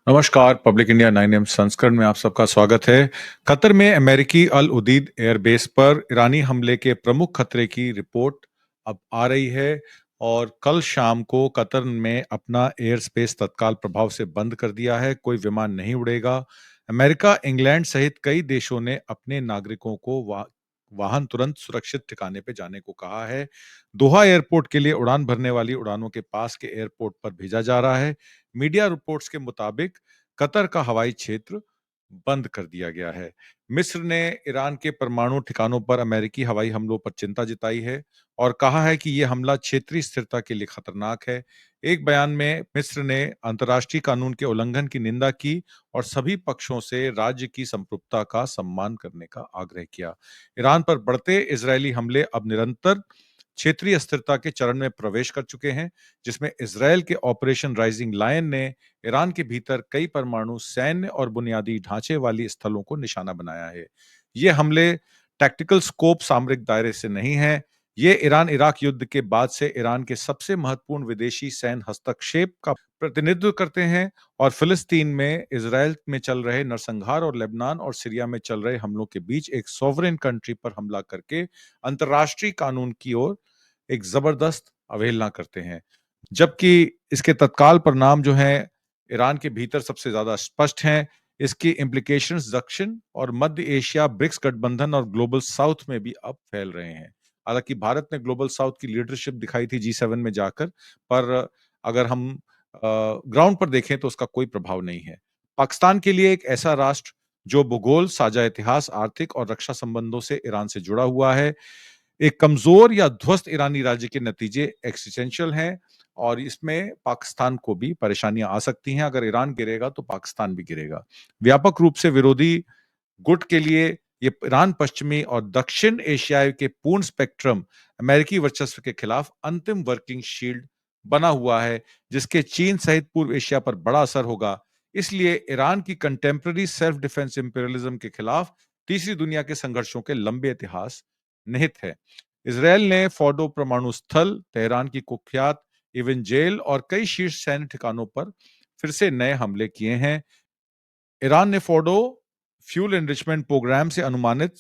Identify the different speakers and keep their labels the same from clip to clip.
Speaker 1: नमस्कार। Public India 9 AM संस्करण में आप सबका स्वागत है। कतर में अमेरिकी अल उदीद एयरबेस पर ईरानी हमले के प्रमुख खतरे की रिपोर्ट अब आ रही है और कल शाम को कतर में अपना एयर स्पेस तत्काल प्रभाव से बंद कर दिया है। कोई विमान नहीं उड़ेगा। अमेरिका, इंग्लैंड सहित कई देशों ने अपने नागरिकों को वाहन तुरंत सुरक्षित ठिकाने पे जाने को कहा है। दोहा एयरपोर्ट के लिए उड़ान भरने वाली उड़ानों के पास के एयरपोर्ट पर भेजा जा रहा है। मीडिया रिपोर्ट्स के मुताबिक कतर का हवाई क्षेत्र बंद कर दिया गया है। मिस्र ने ईरान के परमाणु ठिकानों पर अमेरिकी हवाई हमलों पर चिंता जताई है और कहा है कि यह हमला क्षेत्रीय स्थिरता के लिए खतरनाक है। एक बयान में मिस्र ने अंतर्राष्ट्रीय कानून के उल्लंघन की निंदा की और सभी पक्षों से राज्य की संप्रभुता का सम्मान करने का आग्रह किया। ईरान पर बढ़ते इजरायली हमले अब निरंतर क्षेत्रीय अस्थिरता के चरण में प्रवेश कर चुके हैं, जिसमें इजरायल के ऑपरेशन राइजिंग लायन ने ईरान के भीतर कई परमाणु सैन्य और बुनियादी ढांचे वाली स्थलों को निशाना बनाया है। ये हमले टैक्टिकल स्कोप सामरिक दायरे से नहीं है। ये ईरान इराक युद्ध के बाद से ईरान के सबसे महत्वपूर्ण विदेशी सैन्य हस्तक्षेप का प्रतिनिधित्व करते हैं और फिलिस्तीन में इजरायल में चल रहे नरसंहार और लेबनान और सीरिया में चल रहे हमलों के बीच एक सॉवरेन कंट्री पर हमला करके अंतर्राष्ट्रीय कानून की ओर एक जबरदस्त अवहेलना करते हैं। जबकि इसके तत्काल परिणाम जो हैं, ईरान के भीतर सबसे ज्यादा स्पष्ट हैं। इसकी इम्प्लीकेशंस दक्षिण और मध्य एशिया, ब्रिक्स गठबंधन और ग्लोबल साउथ में भी अब फैल रहे हैं। हालांकि भारत ने ग्लोबल साउथ की लीडरशिप दिखाई थी G7 में जाकर, पर अगर हम ग्राउंड पर देखें तो उसका कोई प्रभाव नहीं है। पाकिस्तान के लिए एक ऐसा राष्ट्र जो भूगोल, साझा इतिहास, आर्थिक और रक्षा संबंधों से ईरान से जुड़ा हुआ है, एक कमजोर या ध्वस्त ईरानी राज्य के नतीजे एक्सिस्टेंशियल हैं और इसमें पाकिस्तान को भी परेशानियां आ सकती हैं। अगर ईरान गिरेगा तो पाकिस्तान भी गिरेगा। व्यापक रूप से विरोधी गुट के लिए ये ईरान पश्चिमी और दक्षिण एशिया के पूर्ण स्पेक्ट्रम अमेरिकी वर्चस्व के खिलाफ अंतिम वर्किंग शील्ड बना हुआ है, जिसके चीन सहित पूर्व एशिया पर बड़ा असर होगा। इसलिए ईरान की कंटेम्पररी सेल्फ डिफेंस इंपीरियलिज्म के खिलाफ तीसरी दुनिया के संघर्षों के लंबे इतिहास निहित है। इसराइल ने फोर्डो परमाणु स्थल, तेहरान की कुख्यात इवन जेल और कई शीर्ष सैन्य ठिकानों पर फिर से नए हमले किए हैं। ईरान ने फोर्डो फ्यूल एनरिचमेंट प्रोग्राम से अनुमानित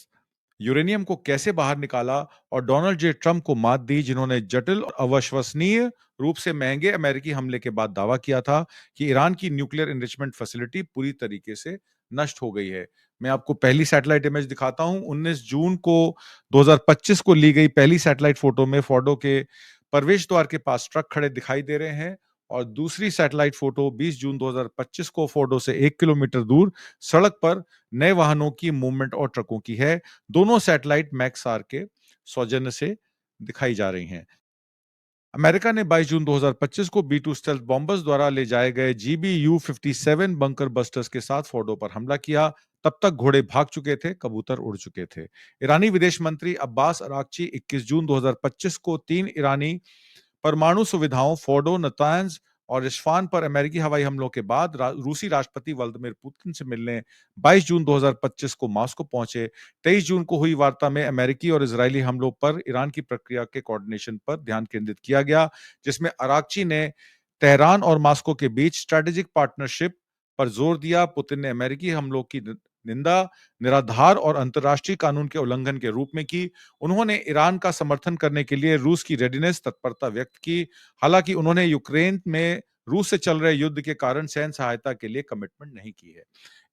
Speaker 1: यूरेनियम को कैसे बाहर निकाला और डोनाल्ड जे ट्रंप को मात दी, जिन्होंने जटिल और अविश्वसनीय रूप से महंगे अमेरिकी हमले के बाद दावा किया था कि ईरान की न्यूक्लियर एनरिचमेंट फैसिलिटी पूरी तरीके से नष्ट हो गई है। मैं आपको पहली सैटेलाइट इमेज दिखाता हूं। 19 जून को 2025 को ली गई पहली सैटेलाइट फोटो में फोर्डो के प्रवेश द्वार के पास ट्रक खड़े दिखाई दे रहे हैं और दूसरी सैटेलाइट फोटो 20 जून 2025 को फोर्डो से 1 किलोमीटर दूर सड़क पर नए वाहनों की मूवमेंट और ट्रकों की है। दोनों सैटेलाइट मैक्सार के सौजन्य से दिखाई जा रही हैं। अमेरिका ने 22 जून 2025 को B-2 स्टेल्थ बॉम्बर्स द्वारा ले जाए गए GBU-57 बंकर बस्टर्स के साथ फोर्डो पर हमला किया। तब तक घोड़े भाग चुके थे, कबूतर उड़ चुके थे। ईरानी विदेश मंत्री अब्बास अरागची 21 जून 2025 को 3 ईरानी परमाणु सुविधाओं फोर्डो, नतांज और इस्फान पर अमेरिकी हवाई हमलों के बाद रूसी राष्ट्रपति व्लादिमीर पुतिन से मिलने 22 जून 2025 को मॉस्को पहुंचे। 23 जून को हुई वार्ता में अमेरिकी और इजरायली हमलों पर ईरान की प्रक्रिया के कोऑर्डिनेशन पर ध्यान केंद्रित किया गया, जिसमें अरागची ने तेहरान और मॉस्को के बीच स्ट्रेटेजिक पार्टनरशिप पर जोर दिया। पुतिन ने अमेरिकी हमलों की निंदा निराधार और अंतर्राष्ट्रीय कानून के उल्लंघन के रूप में की। उन्होंने ईरान का समर्थन करने के लिए रूस की रेडीनेस तत्परता व्यक्त की। हालांकि उन्होंने यूक्रेन में रूस से चल रहे युद्ध के कारण सैन्य सहायता के लिए कमिटमेंट नहीं की है।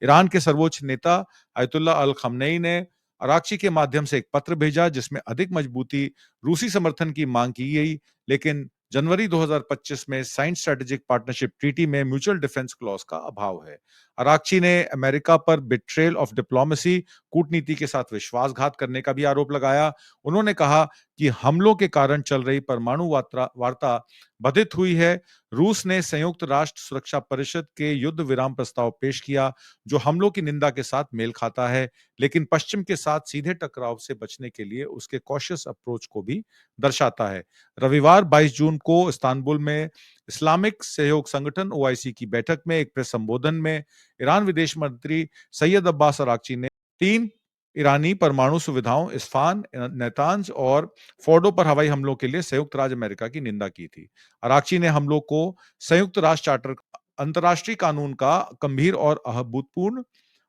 Speaker 1: ईरान के सर्वोच्च नेता अयतुल्ला अल खमनेई ने अरागची के माध्यम से एक पत्र भेजा, जिसमें अधिक मजबूती रूसी समर्थन की मांग की गई, लेकिन जनवरी 2025 में साइन स्ट्रेटेजिक पार्टनरशिप ट्रीटी में म्यूचुअल डिफेंस क्लॉज का अभाव है। अरागची ने अमेरिका पर बिट्रेयल ऑफ डिप्लोमेसी, कूटनीति के साथ विश्वासघात करने का भी आरोप लगाया। उन्होंने कहा कि हमलों के कारण चल रही परमाणु वार्ता बाधित हुई है। रूस ने संयुक्त राष्ट्र सुरक्षा परिषद के युद्ध विराम प्रस्ताव पेश किया, जो हमलों की निंदा के साथ मेल खाता है, लेकिन पश्चिम के साथ सीधे टकराव से बचने के लिए उसके कॉशियस अप्रोच को भी दर्शाता है। रविवार 22 जून को इस्तांबुल में इस्लामिक सहयोग संगठन OIC की बैठक में एक प्रेस संबोधन में ईरान विदेश मंत्री सैयद अब्बास अरागची ने 3 ईरानी परमाणु सुविधाओं इस्फान, नेतांज और फोर्डो पर हवाई हमलों के लिए संयुक्त राज्य अमेरिका की निंदा की थी। अरागची ने हमलों को संयुक्त राष्ट्र चार्टर अंतर्राष्ट्रीय कानून का गंभीर और अभूतपूर्व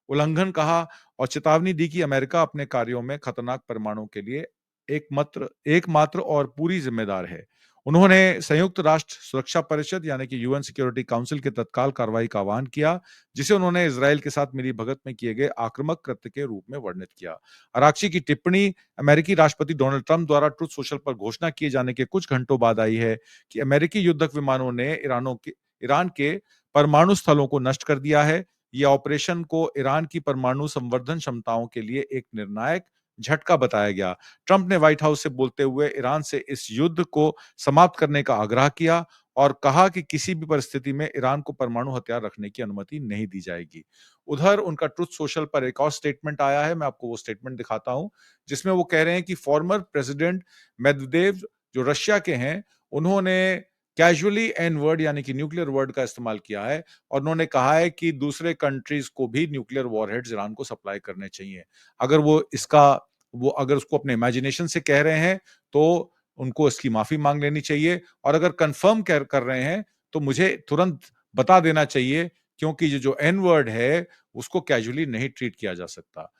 Speaker 1: उल्लंघन कहा और चेतावनी दी कि अमेरिका अपने कार्यों में खतरनाक परमाणु के लिए एकमात्र और पूरी जिम्मेदार है। उन्होंने संयुक्त राष्ट्र सुरक्षा परिषद यानी कि यूएन सिक्योरिटी काउंसिल की तत्काल कार्रवाई का आह्वान किया, जिसे उन्होंने इजरायल के साथ मिली भगत में किए गए आक्रामक कृत्य के रूप में वर्णित किया। अराक्ची की टिप्पणी अमेरिकी राष्ट्रपति डोनाल्ड ट्रंप द्वारा ट्रुथ सोशल पर घोषणा किए जाने के कुछ घंटों बाद आई है कि अमेरिकी युद्धक विमानों ने ईरान के परमाणु स्थलों को नष्ट कर दिया है। यह ऑपरेशन को ईरान की परमाणु संवर्धन क्षमताओं के लिए एक निर्णायक झटका बताया गया। ट्रंप ने व्हाइट हाउस से बोलते हुए ईरान से इस युद्ध को समाप्त करने का आग्रह किया और कहा कि किसी भी परिस्थिति में ईरान को परमाणु हथियार रखने की अनुमति नहीं दी जाएगी। उधर उनका ट्रुथ सोशल पर एक और स्टेटमेंट आया है, मैं आपको वो स्टेटमेंट दिखाता हूं, जिसमें वो कह रहे हैं कि फॉर्मर प्रेसिडेंट मेदवेदेव जो रशिया के हैं, उन्होंने कैजुअली एन वर्ड यानी कि न्यूक्लियर वर्ड का इस्तेमाल किया है और उन्होंने कहा है कि दूसरे कंट्रीज को भी न्यूक्लियर वॉरहेड्स ईरान को सप्लाई करने चाहिए। अगर वो अगर उसको अपने इमेजिनेशन से कह रहे हैं तो उनको इसकी माफी मांग लेनी चाहिए और अगर कंफर्म कर रहे हैं तो मुझे तुरंत बता देना चाहिए, क्योंकि ये जो एन वर्ड है उसको कैजुअली नहीं ट्रीट किया जा सकता।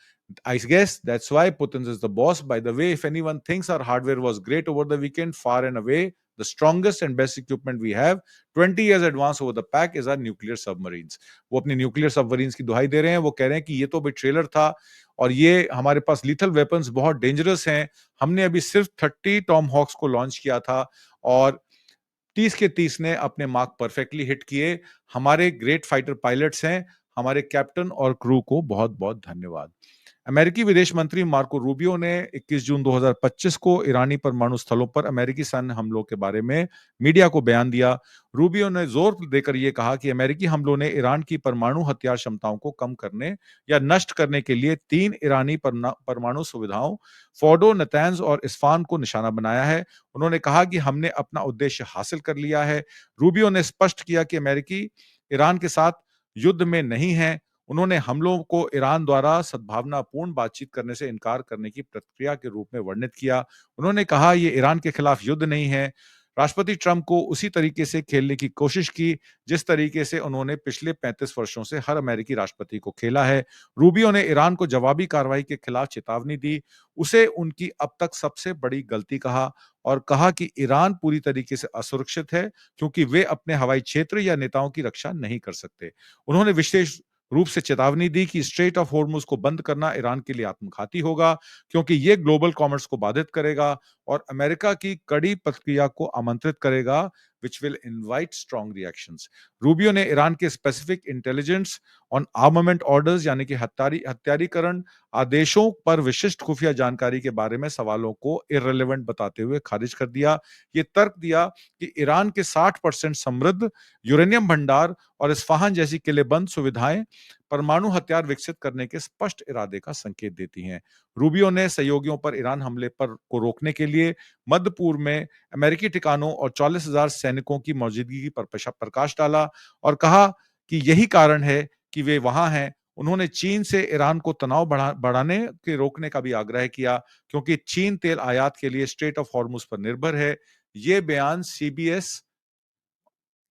Speaker 1: I guess that's why Putin is the boss. By the way, if anyone thinks our hardware was great over the weekend, far and away the strongest and best equipment we have, 20 years advance over the pack is our nuclear submarines. वो अपनी nuclear submarines की दुहाई दे रहे हैं। वो कह रहे हैं कि ये तो अभी ट्रेलर था और ये हमारे पास लीथल वेपन्स बहुत डेंजरस हैं। हमने अभी सिर्फ 30 टॉम हॉक्स को लॉन्च किया था और 30 के 30 ने अपने मार्क परफेक्टली हिट किए। हमारे ग्रेट फाइटर पायलट्स हैं। हमारे कैप्टन और क्रू को बहुत-बहुत धन्यवाद। अमेरिकी विदेश मंत्री मार्को रूबियो ने 21 जून 2025 को ईरानी परमाणु स्थलों पर अमेरिकी सैन्य हमलों के बारे में मीडिया को बयान दिया। रूबियो ने जोर देकर यह कहा कि अमेरिकी हमलों ने ईरान की परमाणु हथियार क्षमताओं को कम करने या नष्ट करने के लिए 3 ईरानी परमाणु सुविधाओं फोर्डो, नतैंज और इस्फान को निशाना बनाया है। उन्होंने कहा कि हमने अपना उद्देश्य हासिल कर लिया है। रूबियो ने स्पष्ट किया कि अमेरिकी ईरान के साथ युद्ध में नहीं है। उन्होंने हमलों को ईरान द्वारा सद्भावनापूर्ण बातचीत करने से इनकार करने की प्रक्रिया के रूप में वर्णित किया। उन्होंने कहा यह ईरान के खिलाफ युद्ध नहीं है। राष्ट्रपति ट्रंप को उसी तरीके से खेलने की कोशिश की जिस तरीके से उन्होंने पिछले 35 वर्षों से हर अमेरिकी राष्ट्रपति को खेला है। रूबियो ने ईरान को जवाबी कार्रवाई के खिलाफ चेतावनी दी, उसे उनकी अब तक सबसे बड़ी गलती कहा और कहा कि ईरान पूरी तरीके से असुरक्षित है क्योंकि वे अपने हवाई क्षेत्र या नेताओं की रक्षा नहीं कर सकते। उन्होंने विशेष रूप से चेतावनी दी कि स्ट्रेट ऑफ हॉर्मुज को बंद करना ईरान के लिए आत्मघाती होगा क्योंकि यह ग्लोबल कॉमर्स को बाधित करेगा और अमेरिका की कड़ी प्रतिक्रिया को आमंत्रित करेगा, which will invite strong reactions. Rubio ने ईरान के specific intelligence on armament orders यानी कि हत्यारीकरण आदेशों पर विशिष्ट खुफिया जानकारी के बारे में सवालों को इररिलेवेंट बताते हुए खारिज कर दिया। ये तर्क दिया कि ईरान के 60% समृद्ध यूरेनियम भंडार और इस्फहान जैसी किलेबंद सुविधाएं परमाणु हथियार विकसित करने के स्पष्ट इरादे का संकेत देती हैं। रूबियो ने सहयोगियों पर ईरान हमले को रोकने के लिए मध्य पूर्व में अमेरिकी ठिकानों और 40,000 सैनिकों की मौजूदगी पर प्रकाश डाला और कहा कि यही कारण है कि वे वहां हैं। उन्होंने चीन से ईरान को तनाव बढ़ाने के रोकने का भी आग्रह किया क्योंकि चीन तेल आयात के लिए स्ट्रेट ऑफ हॉर्मुज पर निर्भर है। ये बयान सीबीएस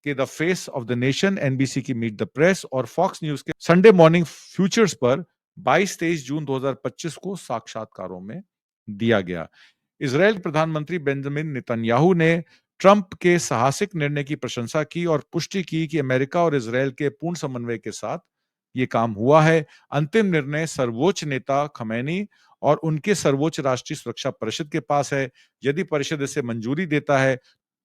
Speaker 1: के the face of the nation, NBC की मीट द प्रेस और फॉक्स न्यूज के संडे मॉर्निंग फ्यूचर्स पर 22-23 जून 2025 को साक्षात्कारों में दिया गया। इजरायल प्रधानमंत्री बेंजामिन नेतन्याहू ने ट्रंप के साहसिक निर्णय की प्रशंसा की और पुष्टि की कि अमेरिका और इजरायल के पूर्ण समन्वय के साथ ये काम हुआ है। अंतिम निर्णय सर्वोच्च नेता खमैनी और उनके सर्वोच्च राष्ट्रीय सुरक्षा परिषद के पास है। यदि परिषद इसे मंजूरी देता है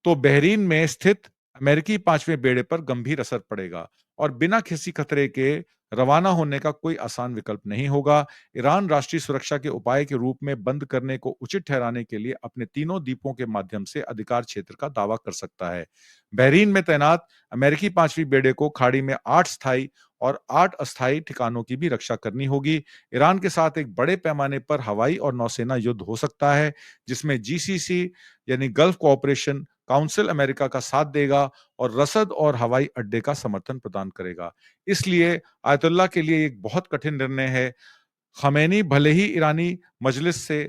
Speaker 1: तो बहरीन में स्थित अमेरिकी 5वें बेड़े पर गंभीर असर पड़ेगा और बिना किसी खतरे के रवाना होने का कोई आसान विकल्प नहीं होगा। ईरान राष्ट्रीय सुरक्षा के उपाय के रूप में बंद करने को उचित ठहराने के लिए अपने तीनों द्वीपों के माध्यम से अधिकार क्षेत्र का दावा कर सकता है। बहरीन में तैनात अमेरिकी 5वीं बेड़े को खाड़ी में 8 स्थायी और 8 अस्थायी ठिकानों की भी रक्षा करनी होगी। ईरान के साथ एक बड़े पैमाने पर हवाई और नौसेना युद्ध हो सकता है जिसमें जीसीसी यानी गल्फ कोऑपरेशन काउंसिल अमेरिका का साथ देगा और रसद और हवाई अड्डे का समर्थन प्रदान करेगा। इसलिए आयतुल्लाह के लिए एक बहुत कठिन निर्णय है। खमैनी भले ही ईरानी मजलिस से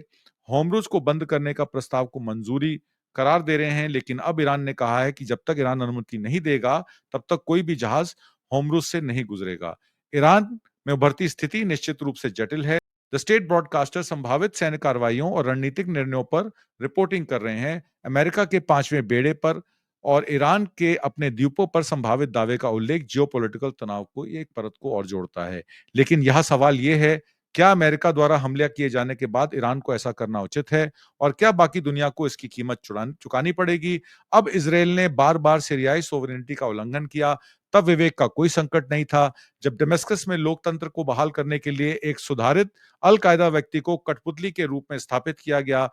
Speaker 1: होमरुज को बंद करने का प्रस्ताव को मंजूरी करार दे रहे हैं, लेकिन अब ईरान ने कहा है कि जब तक ईरान अनुमति नहीं देगा, तब तक कोई भी जहाज होर्मुज से नहीं गुजरेगा। ईरान में उभरती स्थिति निश्चित रूप से जटिल है। द स्टेट ब्रॉडकास्टर संभावित सैन्य कार्रवाइयों और रणनीतिक निर्णयों पर रिपोर्टिंग कर रहे हैं। अमेरिका के 5वें बेड़े पर और ईरान के अपने द्वीपों पर संभावित दावे का उल्लेख जियोपॉलिटिकल तनाव को एक परत को और जोड़ता है। लेकिन यह सवाल यह है, क्या अमेरिका द्वारा हमला किए जाने के बाद ईरान को ऐसा करना उचित है और क्या बाकी दुनिया को इसकी कीमत चुकानी पड़ेगी? अब इजरायल ने बार-बार सीरियाई सोवरेनिटी का उल्लंघन किया, तब विवेक का कोई संकट नहीं था। जब दमिश्क में लोकतंत्र को बहाल करने के लिए एक सुधारित अल-कायदा व्यक्ति को कठपुतली के रूप में स्थापित किया गया,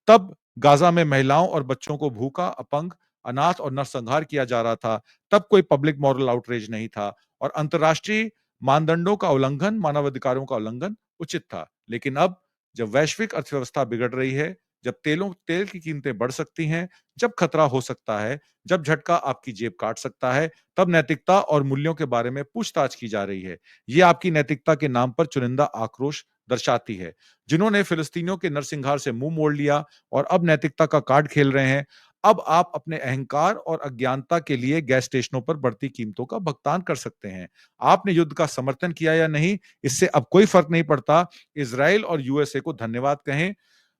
Speaker 1: तब गाजा में महिलाओं और बच्चों को भूखा, अपंग, अनाथ और नरसंहार किया जा रहा था। तब कोई पब्लिक मॉरल आउटरेज नहीं था और अंतर्राष्ट्रीय मानदंडों का उल्लंघन, मानवाधिकारों का उल्लंघन उचित था। लेकिन अब जब वैश्विक अर्थव्यवस्था बिगड़ रही है, जब तेल की कीमतें बढ़ सकती हैं, जब खतरा हो सकता है, जब झटका आपकी जेब काट सकता है, तब नैतिकता और मूल्यों के बारे में पूछताछ की जा रही है। ये आपकी नैतिकता के नाम पर चुनिंदा आक्रोश दर्शाती है। जिन्होंने फिलिस्तीनियों के नरसंहार से मुंह मोड़ लिया और अब नैतिकता का कार्ड खेल रहे हैं, अब आप अपने अहंकार और अज्ञानता के लिए गैस स्टेशनों पर बढ़ती कीमतों का भुगतान कर सकते हैं। आपने युद्ध का समर्थन किया या नहीं, इससे अब कोई फर्क नहीं पड़ता। इज़राइल और यूएसए को धन्यवाद कहें।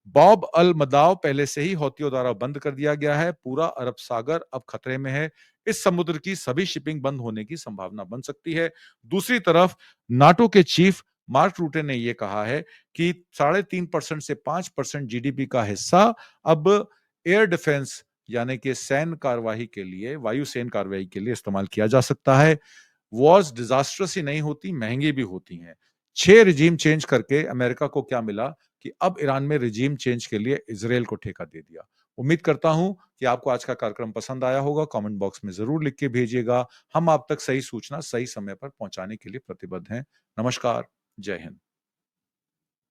Speaker 1: बॉब अल मदाव पहले से ही हौथियों द्वारा बंद कर दिया गया है। पूरा अरब सागर अब खतरे में है। इस समुद्र की सभी शिपिंग बंद होने की संभावना बन सकती है। दूसरी तरफ नाटो के चीफ मार्क रूटे ने यह कहा है कि 3.5% से 5% जीडीपी का हिस्सा अब एयर डिफेंस यानी कि सैन्य कार्यवाही के लिए, वायु सैन्य कार्यवाही के लिए इस्तेमाल किया जा सकता है। वॉर्स डिजास्टर्स ही नहीं होती, महंगी भी होती हैं। 6 रिजीम चेंज करके अमेरिका को क्या मिला कि अब ईरान में रिजीम चेंज के लिए इजराइल को ठेका दे दिया। उम्मीद करता हूं कि आपको आज का कार्यक्रम पसंद आया होगा। कमेंट बॉक्स में जरूर लिख के भेजिएगा। हम आप तक सही सूचना सही समय पर पहुंचाने के लिए प्रतिबद्ध हैं। नमस्कार, जय हिंद।